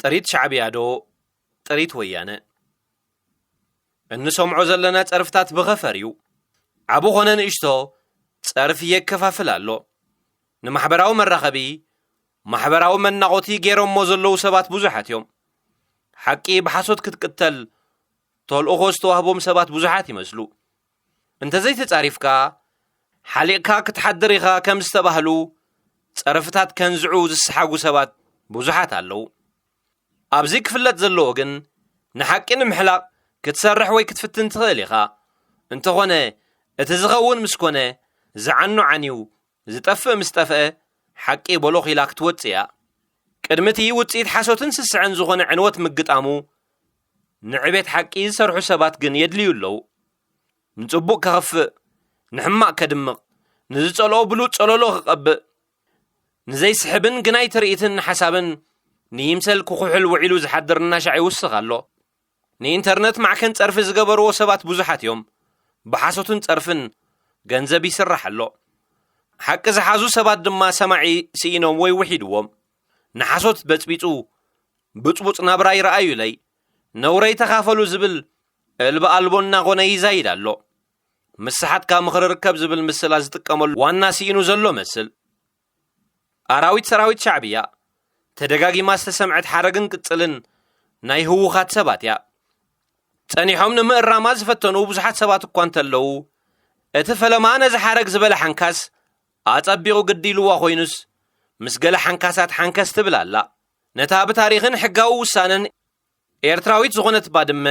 ጥሪት ሻዕብያዶ ጥሪት ወያነ እንሰምዖ ዘለና ጸርፍታት ብኸፈርዩ ዓቡ ኾነ ንእሽቶ ጸርፍ የከፋፍል ኣሎ ንማሕበራዊ መራኸቢ ማሕበራዊ መናቆቲ ገይሮሞ ዘለዉ ሰባት ብዙሓት እዮም ሓቂ ብሓሶት ክትቅተል ተልእኾ ዝተዋህቦም ሰባት ብዙሓት ይመስሉ እንተዘይተጻሪፍካ ሓሊቕካ ክትሓድር ኢኻ ከም ዝተባህሉ ጸርፍታት ከንዝዑ ዝሰሓጉ ሰባት ብዙሓት ኣለዉ ኣብዚ ክፍለጥ ዘለዎ ግን ንሓቂ ንምሕላቕ ክትሰርሕ ወይ ክትፍትን ትኽእል ኢኻ እንተኾነ እቲ ዝኸውን ምስ ኮነ ዝዓኑ ዓንዩ ዝጠፍእ ምስ ጠፍአ ሓቂ በሎኽ ኢላ ክትወፅእ እያ ቅድሚቲ ውፅኢት ሓሶትን ስስዕን ዝኾነ ዕንወት ምግጣሙ ንዕቤት ሓቂ ዝሰርሑ ሰባት ግን የድልዩ ኣለዉ ንጽቡቕ ከኸፍእ ንሕማቕ ከድምቕ ንዝጸልኦ ብሉፅ ጸለሎ ክቐብእ ንዘይስሕብን ግናይ ትርኢትን ሓሳብን ንይምሰል ክኹሕል ውዒሉ ዝሓድር እናሻዕ ይውስኽ ኣሎ ንኢንተርነት ማዕከን ጸርፊ ዝገበርዎ ሰባት ብዙሓት እዮም ብሓሶትን ጸርፍን ገንዘብ ይስራሕ ኣሎ ሓቂ ዝሓዙ ሰባት ድማ ሰማዒ ስኢኖም ወይ ውሒድዎም ንሓሶት በጽቢጹ ብጽቡጽ ናብራ ይረአዩ ለይ ነውረይ ተኻፈሉ ዝብል ዕልቢ ኣልቦና ኾነ ይዛይድ ኣሎ ምስሓትካ ምኽሪ ርከብ ዝብል ምስላ ዝጥቀመሉ ዋና ስኢኑ ዘሎ መስል ኣራዊት ሰራዊት ሻዕብያ ተደጋጊማ ዝተሰምዐት ሓረግን ቅጽልን ናይ ህውኻት ሰባት እያ ጸኒሖም ንምእራማ ዝፈተኑ ብዙሓት ሰባት እኳ እንተለዉ እቲ ፈለማ ነዚ ሓረግ ዝበለ ሓንካስ ኣጸቢቑ ግዲልዋ ኾይኑስ ምስ ገለ ሓንካሳት ሓንከስ ትብል ኣላ ነታ ብታሪኽን ሕጋዊ ውሳነን ኤርትራዊት ዝኾነት ባድመ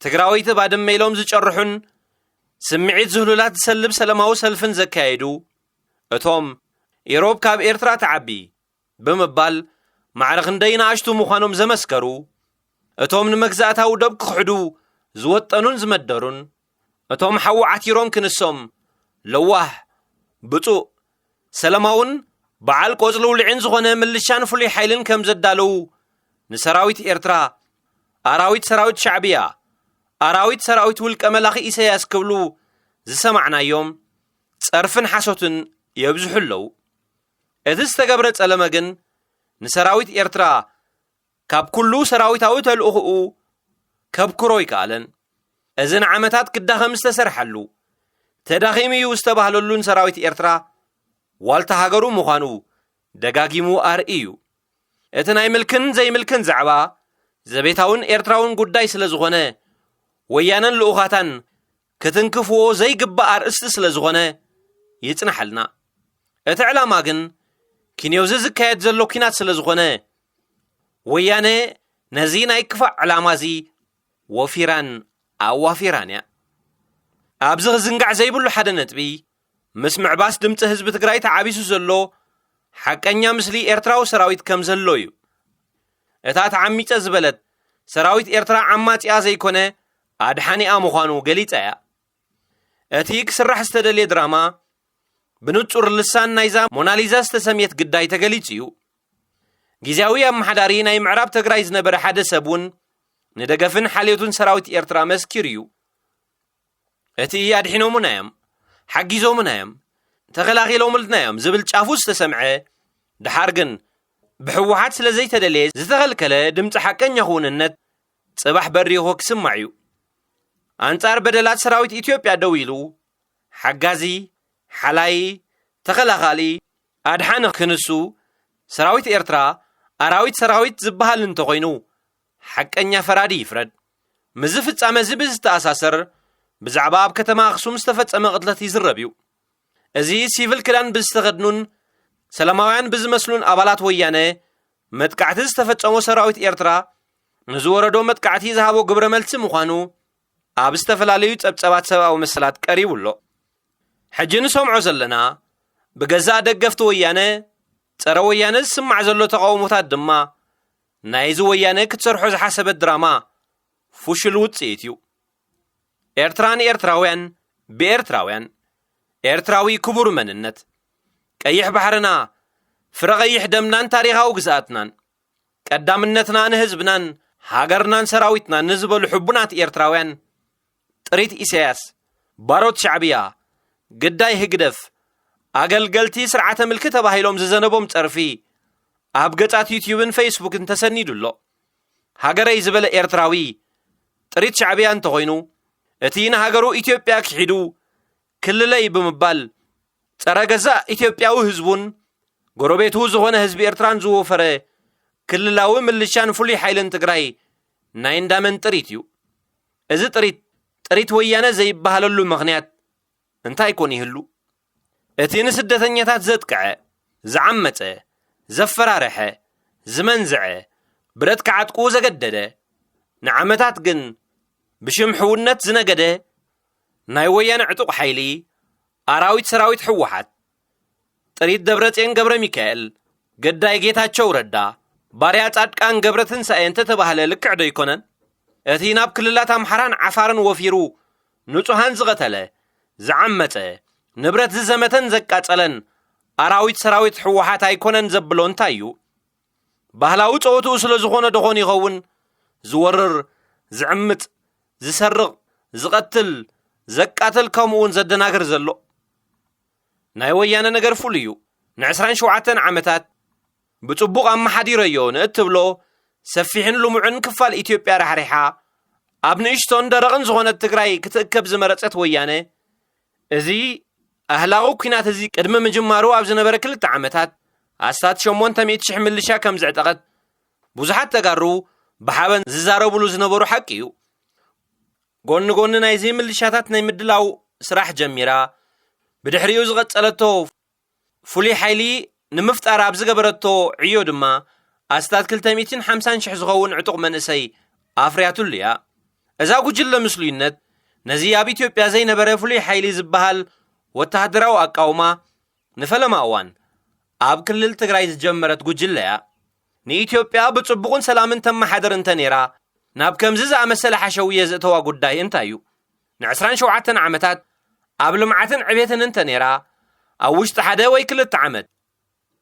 ትግራዊት ባድመ ኢሎም ዝጨርሑን ስምዒት ዝህሉላት ዝሰልብ ሰለማዊ ሰልፍን ዘካየዱ እቶም ኢሮብ ካብ ኤርትራ ተዓቢ ብምባል ማዕረኽ እንደይናኣሽቱ ምዃኖም ዘመስከሩ እቶም ንመግዛእታዊ ደብ ክኽሕዱ ዝወጠኑን ዝመደሩን እቶም ሓዊ ዓቲሮም ክንሶም ለዋህ ብፁእ ሰለማውን በዓል ቆጽሊ ውልዕን ዝኾነ ምልሻን ፍሉይ ሓይልን ከም ዘዳለዉ ንሰራዊት ኤርትራ ኣራዊት ሰራዊት ሻዕብያ ኣራዊት ሰራዊት ውልቀ መላኺ ኢሳያስ ክብሉ ዝሰማዕናዮም ጸርፍን ሓሶትን የብዝሑ ኣለዉ እቲ ዝተገብረ ጸለመ ግን ንሰራዊት ኤርትራ ካብ ኩሉ ሰራዊታዊ ተልእኽኡ ከብክሮ ይከኣለን እዚ ንዓመታት ክዳኸም ዝተሰርሐሉ ተዳኺሙ እዩ ዝተባህለሉን ሰራዊት ኤርትራ ዋልታ ሃገሩ ምዃኑ ደጋጊሙ ኣርኢ እዩ እቲ ናይ ምልክን ዘይምልክን ዛዕባ ዘቤታውን ኤርትራውን ጉዳይ ስለ ዝኾነ ወያነን ልኡኻታን ክትንክፍዎ ዘይግባእ ኣርእስቲ ስለ ዝኾነ ይጽናሐልና እቲ ዕላማ ግን ኪንዮዚ ዝካየድ ዘሎ ኪናት ስለ ዝኾነ ወያነ ነዚ ናይ ክፋዕ ዕላማ እዚ ወፊራን ኣዋፊራን እያ ኣብዚ ክዝንጋዕ ዘይብሉ ሓደ ነጥቢ ምስ ምዕባስ ድምፂ ህዝቢ ትግራይ ተዓቢሱ ዘሎ ሓቀኛ ምስሊ ኤርትራዊ ሰራዊት ከም ዘሎ እዩ እታ ተዓሚፀ ዝበለት ሰራዊት ኤርትራ ዓማጺኣ ዘይኮነ ኣድሓኒኣ ምዃኑ ገሊጻ እያ እቲ ክስራሕ ዝተደልየ ድራማ ብንጹር ልሳን ናይዛ ሞናሊዛ ዝተሰምየት ግዳይ ተገሊጹ እዩ ጊዜያዊ ኣመሓዳሪ ናይ ምዕራብ ትግራይ ዝነበረ ሓደ ሰብውን ንደገፍን ሓልዮቱን ሰራዊት ኤርትራ መስኪር እዩ እቲ ኣድሒኖሙና እዮም ሓጊዞሙና እዮም ተኸላኺሎምልና እዮም ዝብል ጫፉ ዝተሰምዐ ድሓር ግን ብሕወሓት ስለ ዘይተደለየ ዝተኸልከለ ድምፂ ሓቀኛ ኽውንነት ጽባሕ በሪኹ ክስማዕ እዩ ኣንጻር በደላት ሰራዊት ኢትዮጵያ ደው ኢሉ ሓጋዚ ሓላይ ተኸላኻሊ ኣድሓን ክንሱ ሰራዊት ኤርትራ ኣራዊት ሰራዊት ዝበሃል እንተኾይኑ ሓቀኛ ፈራዲ ይፍረድ ምዝ ፍጻመ ዝብዝ ዝተኣሳሰር ብዛዕባ ኣብ ከተማ ኣኽሱም ዝተፈጸመ ቅትለት ይዝረብ እዩ እዚ ሲቪል ክዳን ብዝተኸድኑን ሰላማውያን ብዝመስሉን ኣባላት ወያነ መጥቃዕቲ ዝተፈጸሞ ሰራዊት ኤርትራ ንዝወረዶ መጥቃዕቲ ዝሃቦ ግብረ መልሲ ምዃኑ ኣብ ዝተፈላለዩ ጸብጸባት ሰብኣዊ መሰላት ቀሪቡ ኣሎ ሕጂ ንሰምዖ ዘለና ብገዛእ ደገፍቲ ወያነ ጸረ ወያነ ዝስማዕ ዘሎ ተቃውሞታት ድማ ናይዚ ወያነ ክትሰርሖ ዝሓሰበት ድራማ ፉሽል ውፅኢት እዩ ኤርትራን ኤርትራውያን ብኤርትራውያን ኤርትራዊ ክቡር መንነት ቀይሕ ባሕርና ፍረ ቀይሕ ደምናን ታሪኻዊ ግዝኣትናን ቀዳምነትና ንህዝብናን ሃገርናን ሰራዊትናን ንዝበሉ ሕቡናት ኤርትራውያን ጥሪት ኢሳያስ ባሮት ሻዕብያ ግዳይ ህግደፍ ኣገልገልቲ ስርዓተ ምልክ ተባሂሎም ዝዘነቦም ጸርፊ ኣብ ገጻት ዩቲዩብን ፌስቡክን ተሰኒዱሎ ሃገረይ ዝበለ ኤርትራዊ ጥሪት ሻዕብያ እንተኾይኑ እቲ ንሃገሩ ኢትዮጵያ ክሒዱ ክልለይ ብምባል ጸረ ገዛእ ኢትዮጵያዊ ህዝቡን ጎረቤቱ ዝኾነ ህዝቢ ኤርትራን ዝወፈረ ክልላዊ ምልሻን ፍሉይ ሓይልን ትግራይ ናይ እንዳመን ጥሪት እዩ። እዚ ጥሪት ወያነ ዘይበሃለሉ ምኽንያት እንታይ ኮን ይህሉ? እቲ ንስደተኛታት ዘጥቅዐ ዝዓመፀ ዘፈራረሐ ዝመንዝዐ ብረት ከዓጥቁ ዘገደደ ንዓመታት ግን ብሽምሕውነት ዝነገደ ናይ ወያነ ዕጡቕ ሓይሊ ኣራዊት ሰራዊት ሕወሓት ጥሪት ደብረጽዮን ገብረ ሚካኤል ገዳይ ጌታቸው ረዳ ባርያ ጻድቃን ገብረ ትንሳኤ እንተተባህለ ልክዕ ዶ ይኮነን? እቲ ናብ ክልላት ኣምሓራን ዓፋርን ወፊሩ ንጹሃን ዝቐተለ ዝዓመፀ ንብረት ዝዘመተን ዘቃጸለን ኣራዊት ሰራዊት ሕወሓት ኣይኮነን ዘብሎ እንታይ እዩ? ባህላዊ ጸወትኡ ስለ ዝኾነ ደኾን ይኸውን ዝወርር ዝዕምፅ ዝሰርቕ ዝቐትል ዘቃትል ከምኡውን ዘደናግር ዘሎ። ናይ ወያነ ነገር ፍሉ እዩ። ን27 ዓመታት ብጽቡቕ ኣመሓዲረዮ ንእትብሎ ሰፊሕን ልሙዕን ክፋል ኢትዮጵያ ራሕሪሓ ኣብ ንእሽቶን ደረቕን ዝኾነት ትግራይ ክትእከብ ዝመረፀት ወያነ እዚ ኣህላቑ ኩናት እዚ ቅድሚ ምጅማሩ ኣብ ዝነበረ 2 ዓመታት ኣስታት 800,000 ምልሻ ከም ዘዕጠቐት ብዙሓት ተጋሩ ብሓበን ዝዛረብሉ ዝነበሩ ሓቂ እዩ። ጎኒ ጎኒ ናይዚ ምልሻታት ናይ ምድላው ስራሕ ጀሚራ ብድሕሪኡ ዝቐጸለቶ ፍሉይ ሓይሊ ንምፍጣር ኣብ ዝገበረቶ ዕዮ ድማ ኣስታት 250,000 ዝኸውን ዕጡቕ መንእሰይ ኣፍርያቱሉ እያ። እዛ ጉጅለ ምስሉይነት ነዚ ኣብ ኢትዮጵያ ዘይነበረ ፍሉይ ሓይሊ ዝበሃል ወተሃደራዊ ኣቃውማ ንፈለማ እዋን ኣብ ክልል ትግራይ ዝጀመረት ጉጅለ እያ። ንኢትዮጵያ ብጽቡቕን ሰላምን ተመሓደር እንተ ነይራ ናብ ከምዚ ዝኣመሰለ ሓሸውየ ዘእተዋ ጉዳይ እንታይ እዩ? ን27 ዓመታት ኣብ ልምዓትን ዕቤትን እንተ ነይራ ኣብ ውሽጢ 1 ወይ 2 ዓመት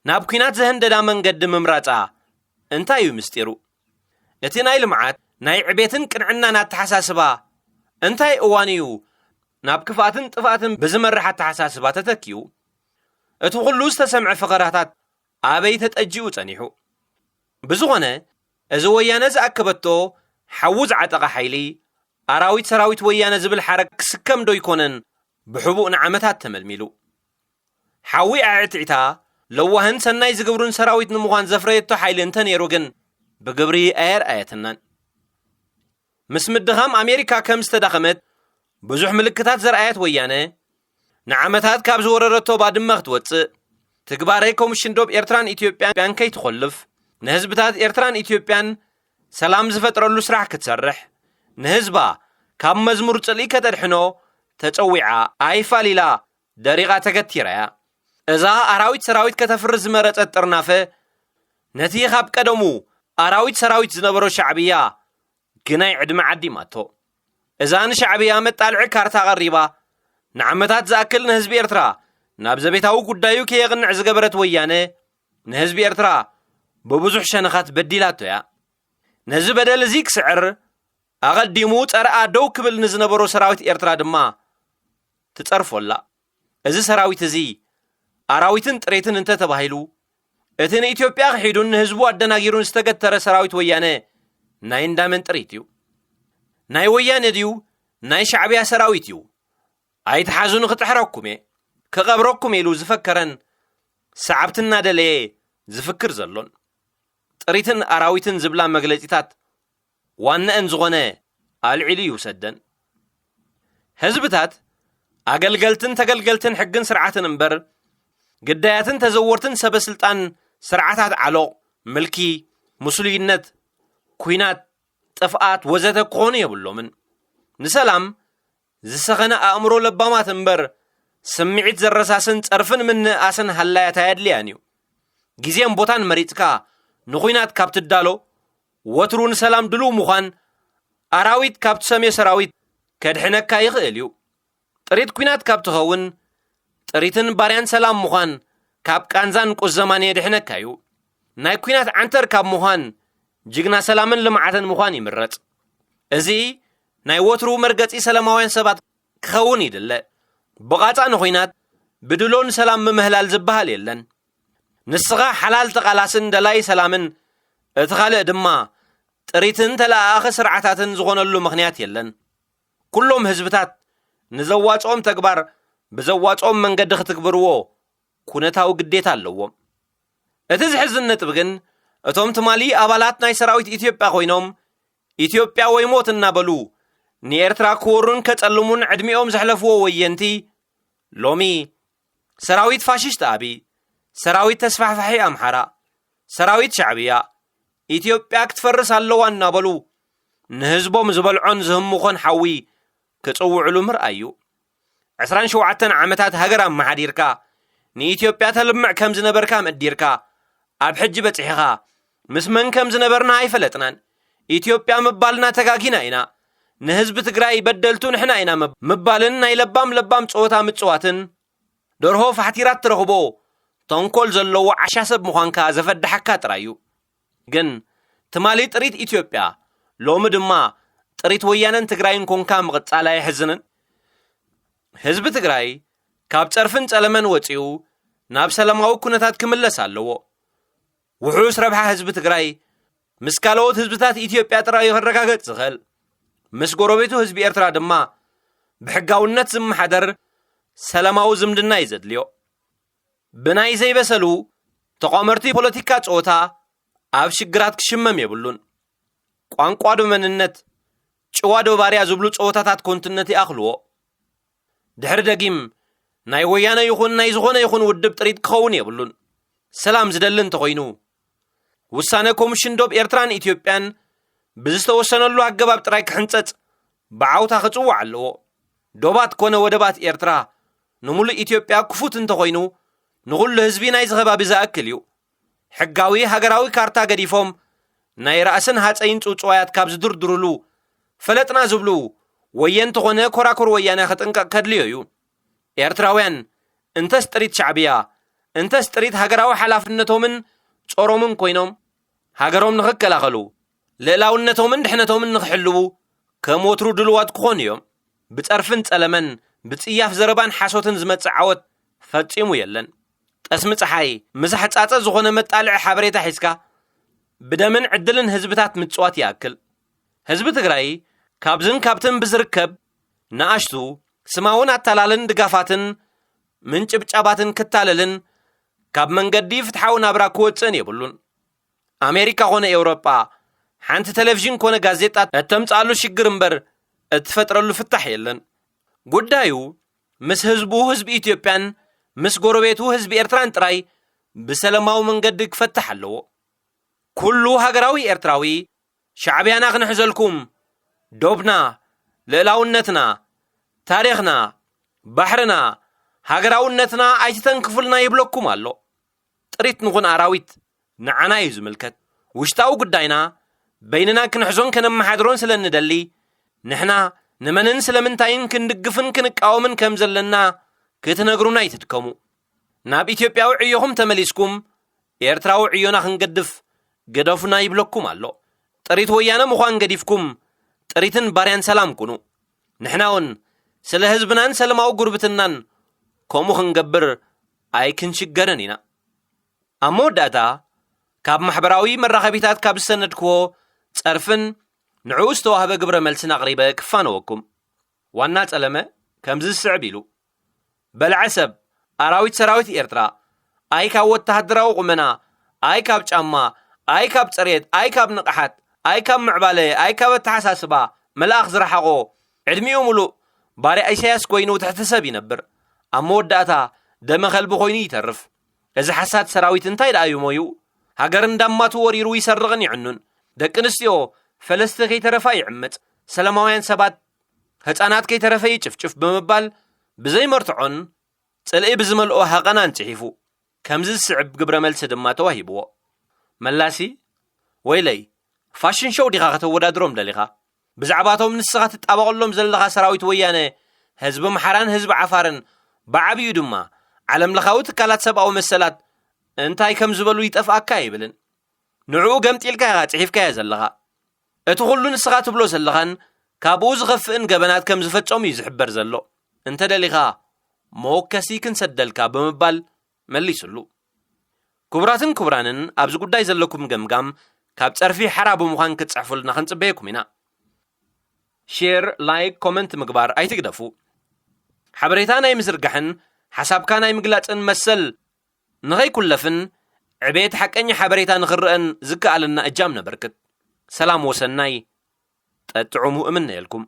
ናብ ኩናት ዘህንደዳ መንገዲ ምምራፃ እንታይ እዩ ምስጢሩ? እቲ ናይ ልምዓት ናይ ዕቤትን ቅንዕናን ኣተሓሳስባ እንታይ እዋን እዩ ናብ ክፋትን ጥፋትን ብዝመርሕ ኣተሓሳስባ ተተኪዩ? እቲ ኩሉ ዝተሰምዐ ፍቕራታት ኣበይ ተጠጂኡ ጸኒሑ? ብዝኾነ እዚ ወያነ ዝኣከበቶ ሓዊ ዝዓጠቐ ሓይሊ ኣራዊት ሰራዊት ወያነ ዝብል ሓረግ ክስከም ዶ ይኮነን ብሕቡእ ንዓመታት ተመልሚሉ? ሓዊ ኣዕትዒታ ለዋህን ሰናይ ዝግብሩን ሰራዊት ንምዃን ዘፍረየቶ ሓይሊ እንተ ነይሩ ግን ብግብሪ ኣየርኣየትናን። ምስ ምድኻም ኣሜሪካ ከም ዝተዳኸመት ብዙሕ ምልክታት ዘርኣየት ወያነ ንዓመታት ካብ ዝወረረቶ ባድመ ክትወፅእ ትግባረይ ኮሚሽን ዶብ ኤርትራን ኢትዮጵያን ከይትኾልፍ ንህዝብታት ኤርትራን ኢትዮጵያን ሰላም ዝፈጥረሉ ስራሕ ክትሰርሕ ንህዝባ ካብ መዝሙር ጽልኢ ከተድሕኖ ተጸዊዓ ኣይፋሊላ ደሪቓ ተገቲራ እያ። እዛ ኣራዊት ሰራዊት ከተፍርዝ ዝመረፀት ጥርናፈ ነቲ ካብ ቀደሙ ኣራዊት ሰራዊት ዝነበሮ ሻዕብያ ግናይ ዕድመ ዓዲማቶ። እዛ ንሻዕብያ መጣልዒ ካርታ ቐሪባ ንዓመታት ዝኣክል ንህዝቢ ኤርትራ ናብ ዘቤታዊ ጉዳዩ ከየቕንዕ ዝገበረት ወያነ ንህዝቢ ኤርትራ ብብዙሕ ሸነኻት በዲላቶ እያ። ነዚ በደል እዚ ክስዕር ኣቐዲሙ ጸረኣ ደው ክብል ንዝነበሮ ሰራዊት ኤርትራ ድማ ትጸርፎላ። እዚ ሰራዊት እዚ ኣራዊትን ጥሬትን እንተ ተባሂሉ እቲ ንኢትዮጵያ ክሒዱን ንህዝቡ ኣደናጊሩን ዝተገተረ ሰራዊት ወያነ ናይ እንዳመን ጥሪት እዩ። ናይ ወያነ ድዩ ናይ ሻዕብያ ሰራዊት እዩ? ኣይተሓዙን ክትሕረኩም እየ ክቐብረኩም ኢሉ ዝፈከረን ሰዓብትና ደለየ ዝፍክር ዘሎን ጥሪትን ኣራዊትን ዝብላ መግለጺታት ዋነአን ዝኾነ ኣልዒሉ ይውሰደን። ህዝብታት ኣገልገልትን ተገልገልትን ሕግን ስርዓትን እምበር ግዳያትን ተዘወርትን ሰበስልጣን ስርዓታት ዓሎቕ ምልኪ ሙስሉይነት ኩናት ጥፍኣት ወዘተ ክኾኑ የብሎምን። ንሰላም ዝሰኸነ ኣእምሮ ለባማት እምበር ስምዒት ዘረሳስን ጸርፍን ምንኣስን ሃላያት ኣየድልያን እዩ። ጊዜን ቦታን መሪጽካ ንኹናት ካብ ትዳሎ ወትሩ ንሰላም ድልው ምዃን ኣራዊት ካብ ትሰምዮ ሰራዊት ከድሕነካ ይኽእል እዩ። ጥሪት ኩናት ካብ ትኸውን ጥሪትን ባርያን ሰላም ምዃን ካብ ቃንዛን ቁዘማን የድሕነካ እዩ። ናይ ኩናት ዓንተር ካብ ምዃን ጅግና ሰላምን ልምዓትን ምዃን ይምረጽ። እዚ ናይ ወትሩ መርገጺ ሰላማውያን ሰባት ክኸውን ይድለ። ብቓጻ ንኹናት ብድሎን ሰላም ምምህላል ዝበሃል የለን። ንስኻ ሓላል ተቓላስን ደላይ ሰላምን እቲ ካልእ ድማ ጥሪትን ተለኣኸ ስርዓታትን ዝኾነሉ ምኽንያት የለን። ኩሎም ህዝብታት ንዘዋጾም ተግባር ብዘዋጾም መንገዲ ክትግብርዎ ኩነታዊ ግዴታ ኣለዎም። እቲ ዝሕዝን ነጥብ ግን እቶም ትማሊ ኣባላት ናይ ሰራዊት ኢትዮጵያ ኮይኖም ኢትዮጵያ ወይ ሞት እናበሉ ንኤርትራ ክወሩን ከጸልሙን ዕድሚኦም ዘሕለፍዎ ወየንቲ ሎሚ ሰራዊት ፋሽስት አብይ፣ ሰራዊት ተስፋሕፋሒ ኣምሓራ፣ ሰራዊት ሻዕብያ ኢትዮጵያ ክትፈርስ ኣለዋ እናበሉ ንህዝቦም ዝበልዖን ዝህምኾን ሓዊ ክጽውዕሉ ምርኣዩ 27 ዓመታት ሃገር ኣመሓዲርካ ንኢትዮጵያ ተልምዕ ከም ዝነበርካ መዲርካ ኣብ ሕጂ በጽሒኻ ምስ መን ከም ዝነበርና ኣይፈለጥናን። ኢትዮጵያ ምባልና ተጋጊና ኢና። ንህዝቢ ትግራይ በደልቱ ንሕና ኢና ምባልን ናይ ለባም ጸወታ ምጽዋትን ደርሆ ፋሕቲራት ትረኽቦ ተንኮል ዘለዎ ዓሻ ሰብ ምዃንካ ዘፈድሐካ ጥራዩ። ግን ትማሊ ጥሪት ኢትዮጵያ ሎሚ ድማ ጥሪት ወያነን ትግራይን ኮንካ ምቕጻላ ይሕዝንን። ህዝቢ ትግራይ ካብ ጸርፍን ጸለመን ወፂኡ ናብ ሰላማዊ ኩነታት ክምለስ ኣለዎ። ውሑስ ረብሓ ህዝቢ ትግራይ ምስ ካልኦት ህዝብታት ኢትዮጵያ ጥራይ ክረጋገጽ ዝኽእል ምስ ጎረቤቱ ህዝቢ ኤርትራ ድማ ብሕጋውነት ዝመሓደር ሰላማዊ ዝምድና ይዘድልዮ። ብናይ ዘይበሰሉ ተቋመርቲ ፖለቲካ ጸወታ ኣብ ሽግራት ክሽመም የብሉን። ቋንቋ ዶ መንነት ጭዋ ዶ ባርያ ዝብሉ ጸወታታት ኮንትነት ይኣኽልዎ። ድሕሪ ደጊም ናይ ወያነ ይኹን ናይ ዝኾነ ይኹን ውድብ ጥሪት ክኸውን የብሉን። ሰላም ዝደሊ እንተኾይኑ ውሳነ ኮሚሽን ዶብ ኤርትራን ኢትዮጵያን ብዝተወሰነሉ ኣገባብ ጥራይ ክሕንጸጽ ብዓውታ ክጽዋዕ ኣለዎ። ዶባት ኮነ ወደባት ኤርትራ ንሙሉእ ኢትዮጵያ ክፉት እንተኾይኑ ንኹሉ ህዝቢ ናይ ዝኸባቢ ዝኣክል እዩ። ሕጋዊ ሃገራዊ ካርታ ገዲፎም ናይ ራእስን ሃፀይን ጽውጽዋያት ካብ ዝድርድሩሉ ፈለጥና ዝብሉ ወየንቲ ኾነ ኮራኮር ወያነ ክጥንቀቕ ከድልዮ እዩ። ኤርትራውያን እንተስ ጥሪት ሻዕብያ እንተስ ጥሪት ሃገራዊ ሓላፍነቶምን ጾሮምን ኮይኖም ሃገሮም ንኽከላኸሉ ልዕላውነቶምን ድሕነቶምን ንኽሕልቡ ከም ወትሩ ድልዋት ክኾኑ እዮም። ብጸርፍን ጸለመን ብጽያፍ ዘረባን ሓሶትን ዝመጽእ ዓወት ፈጺሙ የለን። ጠስሚ ፀሓይ ምሳሕ ጻጸ ዝኾነ መጣልዕ ሓበሬታ ሒዝካ ብደምን ዕድልን ህዝብታት ምጽዋት ይኣክል። ህዝቢ ትግራይ ካብዝን ካብትን ብዝርከብ ንኣሽቱ ስማውን ኣታላልን ድጋፋትን ምንጭብጫባትን ክታለልን ካብ መንገዲ ፍትሓዊ ናብራ ክወፅእን የብሉን። ኣሜሪካ ኾነ ኤውሮጳ ሓንቲ ቴሌቪዥን ኮነ ጋዜጣ እተምጻሉ ሽግር እምበር እትፈጥረሉ ፍታሕ የለን። ጉዳዩ ምስ ህዝቡ ህዝቢ ኢትዮጵያን ምስ ጎረቤቱ ህዝቢ ኤርትራን ጥራይ ብሰላማዊ መንገዲ ክፈትሕ ኣለዎ። ኩሉ ሃገራዊ ኤርትራዊ ሻዕብያና ክንሕዘልኩም ዶብና ልዕላውነትና ታሪኽና ባሕርና ሃገራውነትና ኣይትተንክፉልና ይብለኩም ኣሎ። ጥሪት ንኹን ኣራዊት ንዓና እዩ ዝምልከት። ውሽጣዊ ጉዳይና በይንና ክንሕዞን ከነመሓድሮን ስለ ንደሊ ንሕና ንመንን ስለምንታይን ክንድግፍን ክንቃወምን ከም ዘለና ክትነግሩና ይትድከሙ። ናብ ኢትዮጵያዊ ዕዮኹም ተመሊስኩም ኤርትራዊ ዕዮና ክንገድፍ ገደፉና ይብለኩም ኣሎ። ጥሪት ወያነ ምዃን ገዲፍኩም ጥሪትን ባርያን ሰላም ኩኑ። ንሕናውን ስለ ህዝብናን ሰላማዊ ጉርብትናን ከምኡ ክንገብር ኣይክንሽገርን ኢና። ኣብ መወዳእታ ካብ ማሕበራዊ መራኸቢታት ካብ ዝሰነድክዎ ጸርፍን ንዕኡ ዝተዋህበ ግብረ መልስን ኣቕሪበ ክፋነወኩም። ዋና ጸለመ ከምዚ ዝስዕብ ኢሉ በልዐ ሰብ ኣራዊት ሰራዊት ኤርትራ ኣይ ካብ ወተሃደራዊ ቁመና ኣይ ካብ ጫማ ኣይ ካብ ጸሬት ኣይ ካብ ንቕሓት ኣይ ካብ ምዕባለ ኣይ ካብ ኣተሓሳስባ መልኣኽ ዝረሓቖ ዕድሚኡ ሙሉእ ባርያ ኢሳያስ ኮይኑ ትሕቲ ሰብ ይነብር። ኣብ መወዳእታ ደመ ኸልቢ ኮይኑ ይተርፍ። እዚ ሓሳድ ሰራዊት እንታይ ደኣ እዩ ሞዩ? ሃገር እንዳማቱ ወሪሩ ይሰርቕን ይዕኑን። ደቂ ኣንስትዮ ፈለስቲ ከይተረፋ ይዕመፅ። ሰላማውያን ሰባት ህፃናት ከይተረፈ ይጭፍጭፍ ብምባል ብዘይመርትዖን ጽልኢ ብዝመልኦ ሃቐናን ጽሒፉ ከምዚ ዝስዕብ ግብረ መልሲ ድማ ተዋሂብዎ። መላሲ ወይለይ ፋሽን ሾው ዲኻ ከተወዳድሮም ደሊኻ? ብዛዕባቶም ንስኻ ትጣበቐሎም ዘለኻ ሰራዊት ወያነ ህዝቢ ምሓራን ህዝቢ ዓፋርን ብዓብዩ ድማ ዓለም ለኻዊ ትካላት ሰብኣዊ መሰላት እንታይ ከም ዝበሉ ይጠፍኣካ ይብልን። ንዕኡ ገምጢልካ ኢኻ ጽሒፍካያ ዘለኻ። እቲ ኩሉ ንስኻ ትብሎ ዘለኻን ካብኡ ዝኸፍእን ገበናት ከም ዝፈጸሙ እዩ ዝሕበር ዘሎ። እንተ ደሊኻ መወከሲ ክንሰደልካ ብምባል መሊሱሉ። ክቡራትን ክቡራንን ኣብዚ ጉዳይ ዘለኩም ገምጋም ካብ ጸርፊ ሓራብ ምዃን ክትጽሕፉልና ክንጽበየኩም ኢና ሼር ላይክ ኮመንት ምግባር ኣይትግደፉ ሓበሬታ ናይ ምዝርጋሕን ሓሳብካ ናይ ምግላጽን መሰል ንኸይኩለፍን ዕቤት ሓቀኛ ሓበሬታ ንኽርአን ዝከኣልና እጃም ነበርክት ሰላም ወሰናይ ጠጥዑሙ እምነ የልኩም